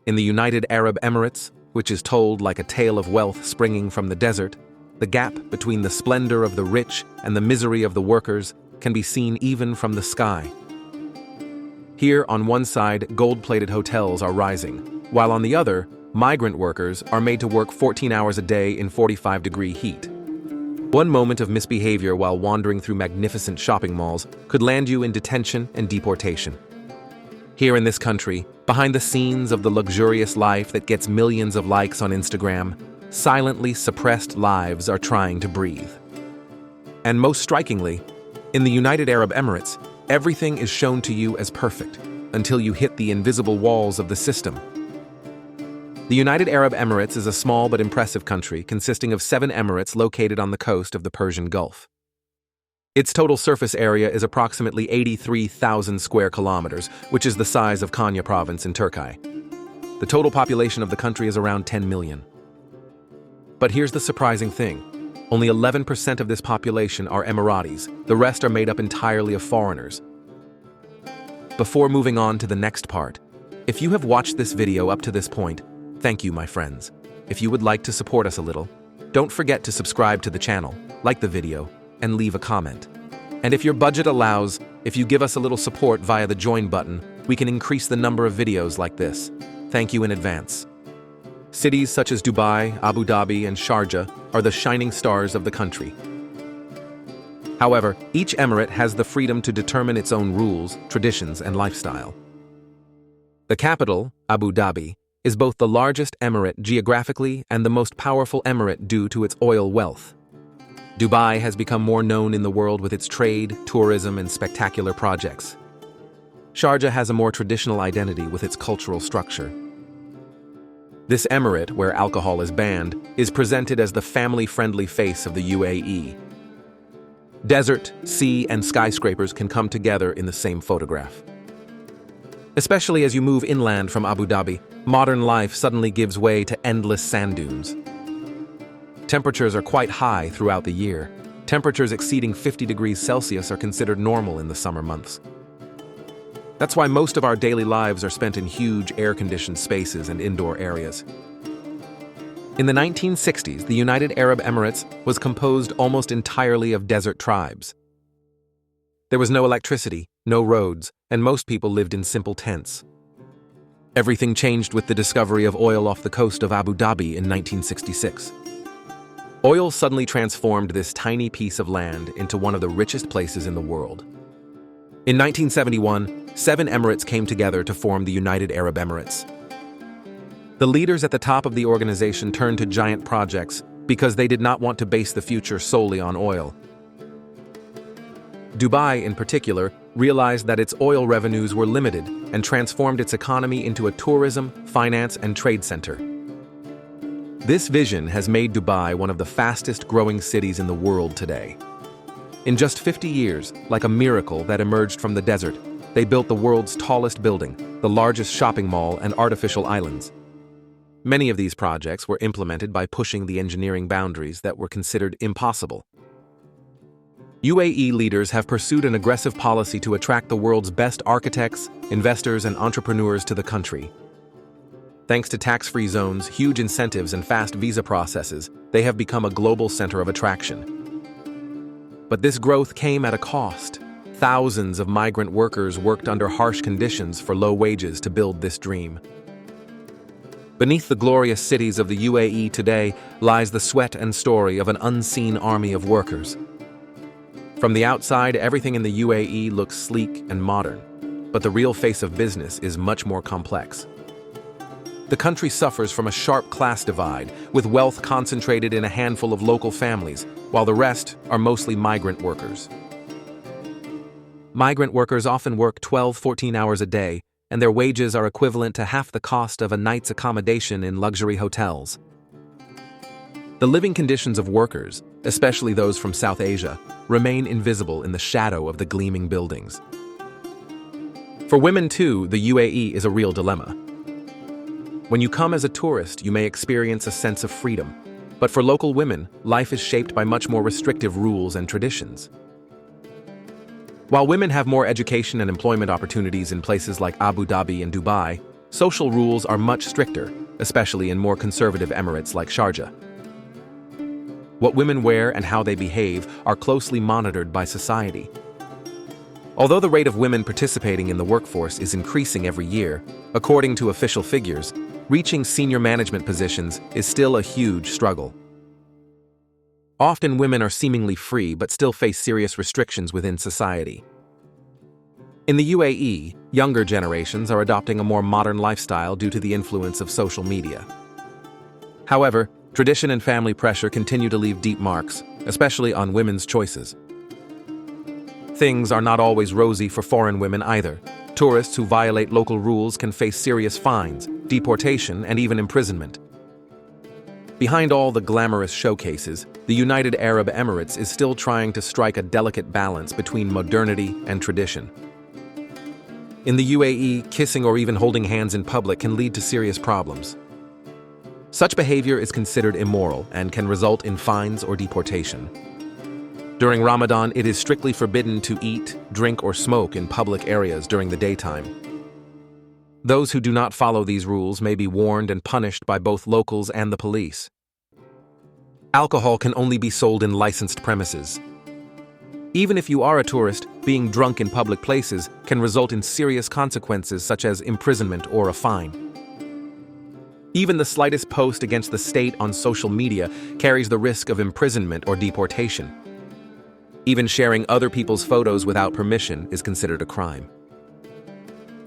In the United Arab Emirates, which is told like a tale of wealth springing from the desert, the gap between the splendor of the rich and the misery of the workers can be seen even from the sky. Here, on one side, gold-plated hotels are rising, while on the other, migrant workers are made to work 14 hours a day in 45-degree heat. One moment of misbehavior while wandering through magnificent shopping malls could land you in detention and deportation. Here in this country, behind the scenes of the luxurious life that gets millions of likes on Instagram, silently suppressed lives are trying to breathe. And most strikingly, in the United Arab Emirates, everything is shown to you as perfect until you hit the invisible walls of the system. The United Arab Emirates is a small but impressive country consisting of 7 emirates located on the coast of the Persian Gulf. Its total surface area is approximately 83,000 square kilometers, which is the size of Konya province in Turkey. The total population of the country is around 10 million. But here's the surprising thing. Only 11% of this population are Emiratis. The rest are made up entirely of foreigners. Before moving on to the next part, if you have watched this video up to this point, thank you, my friends. If you would like to support us a little, don't forget to subscribe to the channel, like the video, and leave a comment. And if your budget allows, if you give us a little support via the join button, we can increase the number of videos like this. Thank you in advance. Cities such as Dubai, Abu Dhabi, and Sharjah are the shining stars of the country. However, each emirate has the freedom to determine its own rules, traditions, and lifestyle. The capital, Abu Dhabi, is both the largest emirate geographically and the most powerful emirate due to its oil wealth. Dubai has become more known in the world with its trade, tourism, and spectacular projects. Sharjah has a more traditional identity with its cultural structure. This emirate, where alcohol is banned, is presented as the family-friendly face of the UAE. Desert, sea, and skyscrapers can come together in the same photograph. Especially as you move inland from Abu Dhabi, modern life suddenly gives way to endless sand dunes. Temperatures are quite high throughout the year. Temperatures exceeding 50 degrees Celsius are considered normal in the summer months. That's why most of our daily lives are spent in huge air-conditioned spaces and indoor areas. In the 1960s, the United Arab Emirates was composed almost entirely of desert tribes. There was no electricity, no roads, and most people lived in simple tents. Everything changed with the discovery of oil off the coast of Abu Dhabi in 1966. Oil suddenly transformed this tiny piece of land into one of the richest places in the world. In 1971, 7 emirates came together to form the United Arab Emirates. The leaders at the top of the organization turned to giant projects because they did not want to base the future solely on oil. Dubai, in particular, realized that its oil revenues were limited and transformed its economy into a tourism, finance, and trade center. This vision has made Dubai one of the fastest-growing cities in the world today. In just 50 years, like a miracle that emerged from the desert, they built the world's tallest building, the largest shopping mall, and artificial islands. Many of these projects were implemented by pushing the engineering boundaries that were considered impossible. UAE leaders have pursued an aggressive policy to attract the world's best architects, investors, and entrepreneurs to the country. Thanks to tax-free zones, huge incentives, and fast visa processes, they have become a global center of attraction. But this growth came at a cost. Thousands of migrant workers worked under harsh conditions for low wages to build this dream. Beneath the glorious cities of the UAE today lies the sweat and story of an unseen army of workers. From the outside, everything in the UAE looks sleek and modern, but the real face of business is much more complex. The country suffers from a sharp class divide, with wealth concentrated in a handful of local families, while the rest are mostly migrant workers. Migrant workers often work 12-14 hours a day, and their wages are equivalent to half the cost of a night's accommodation in luxury hotels. The living conditions of workers, especially those from South Asia, remain invisible in the shadow of the gleaming buildings. For women too, the UAE is a real dilemma. When you come as a tourist, you may experience a sense of freedom, but for local women, life is shaped by much more restrictive rules and traditions. While women have more education and employment opportunities in places like Abu Dhabi and Dubai, social rules are much stricter, especially in more conservative emirates like Sharjah. What women wear and how they behave are closely monitored by society. Although the rate of women participating in the workforce is increasing every year, according to official figures, reaching senior management positions is still a huge struggle. Often women are seemingly free but still face serious restrictions within society. In the UAE, younger generations are adopting a more modern lifestyle due to the influence of social media. However, tradition and family pressure continue to leave deep marks, especially on women's choices. Things are not always rosy for foreign women either. Tourists who violate local rules can face serious fines, deportation, and even imprisonment. Behind all the glamorous showcases, the United Arab Emirates is still trying to strike a delicate balance between modernity and tradition. In the UAE, kissing or even holding hands in public can lead to serious problems. Such behavior is considered immoral and can result in fines or deportation. During Ramadan, it is strictly forbidden to eat, drink, or smoke in public areas during the daytime. Those who do not follow these rules may be warned and punished by both locals and the police. Alcohol can only be sold in licensed premises. Even if you are a tourist, being drunk in public places can result in serious consequences such as imprisonment or a fine. Even the slightest post against the state on social media carries the risk of imprisonment or deportation. Even sharing other people's photos without permission is considered a crime.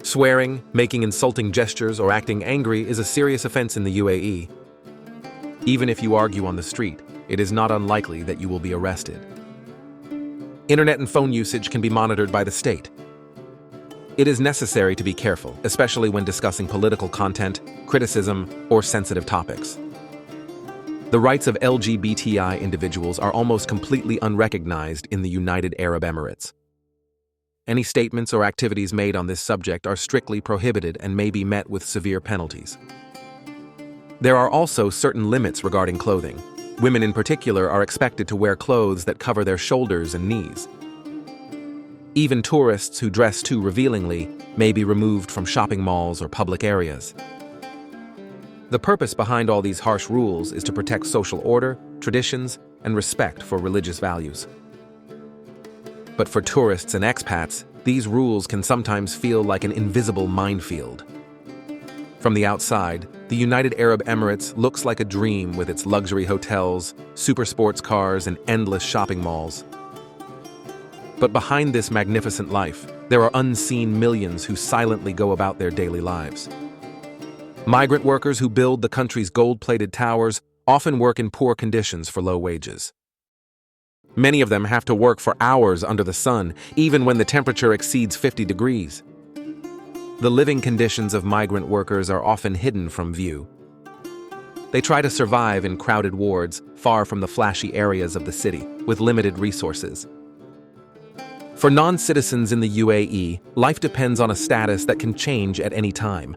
Swearing, making insulting gestures, or acting angry is a serious offense in the UAE. Even if you argue on the street, it is not unlikely that you will be arrested. Internet and phone usage can be monitored by the state. It is necessary to be careful, especially when discussing political content, criticism, or sensitive topics. The rights of LGBTI individuals are almost completely unrecognized in the United Arab Emirates. Any statements or activities made on this subject are strictly prohibited and may be met with severe penalties. There are also certain limits regarding clothing. Women in particular are expected to wear clothes that cover their shoulders and knees. Even tourists who dress too revealingly may be removed from shopping malls or public areas. The purpose behind all these harsh rules is to protect social order, traditions, and respect for religious values. But for tourists and expats, these rules can sometimes feel like an invisible minefield. From the outside, the United Arab Emirates looks like a dream with its luxury hotels, super sports cars, and endless shopping malls. But behind this magnificent life, there are unseen millions who silently go about their daily lives. Migrant workers who build the country's gold-plated towers often work in poor conditions for low wages. Many of them have to work for hours under the sun, even when the temperature exceeds 50 degrees. The living conditions of migrant workers are often hidden from view. They try to survive in crowded wards, far from the flashy areas of the city, with limited resources. For non-citizens in the UAE, life depends on a status that can change at any time.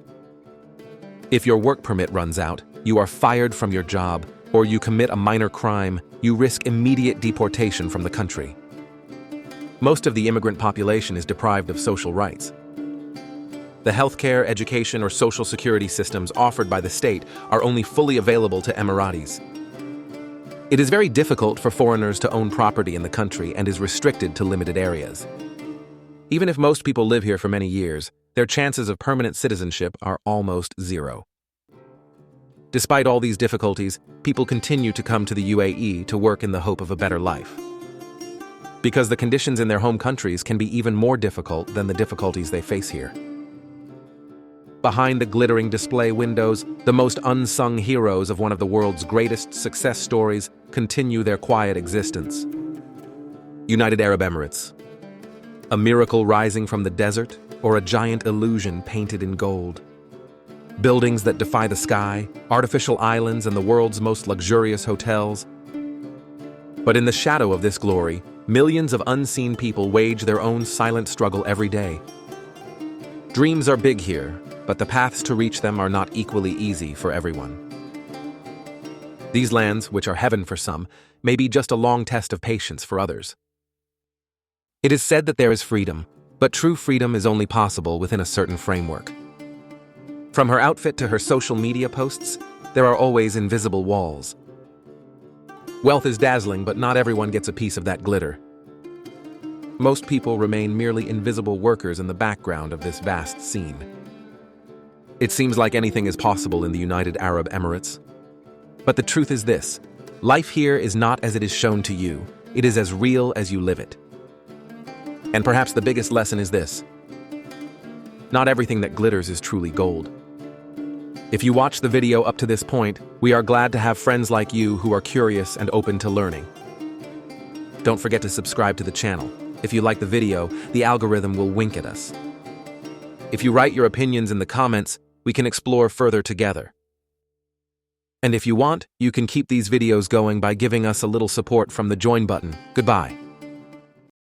If your work permit runs out, you are fired from your job, or you commit a minor crime, you risk immediate deportation from the country. Most of the immigrant population is deprived of social rights. The healthcare, education, or social security systems offered by the state are only fully available to Emiratis. It is very difficult for foreigners to own property in the country and is restricted to limited areas. Even if most people live here for many years, their chances of permanent citizenship are almost zero. Despite all these difficulties, people continue to come to the UAE to work in the hope of a better life. Because the conditions in their home countries can be even more difficult than the difficulties they face here. Behind the glittering display windows, the most unsung heroes of one of the world's greatest success stories continue their quiet existence. United Arab Emirates. A miracle rising from the desert, or a giant illusion painted in gold. Buildings that defy the sky, artificial islands, and the world's most luxurious hotels. But in the shadow of this glory, millions of unseen people wage their own silent struggle every day. Dreams are big here, but the paths to reach them are not equally easy for everyone. These lands, which are heaven for some, may be just a long test of patience for others. It is said that there is freedom, but true freedom is only possible within a certain framework. From her outfit to her social media posts, there are always invisible walls. Wealth is dazzling, but not everyone gets a piece of that glitter. Most people remain merely invisible workers in the background of this vast scene. It seems like anything is possible in the United Arab Emirates. But the truth is this: life here is not as it is shown to you, it is as real as you live it. And perhaps the biggest lesson is this: not everything that glitters is truly gold. If you watched the video up to this point, we are glad to have friends like you who are curious and open to learning. Don't forget to subscribe to the channel. If you like the video, the algorithm will wink at us. If you write your opinions in the comments, we can explore further together. And if you want, you can keep these videos going by giving us a little support from the join button. Goodbye.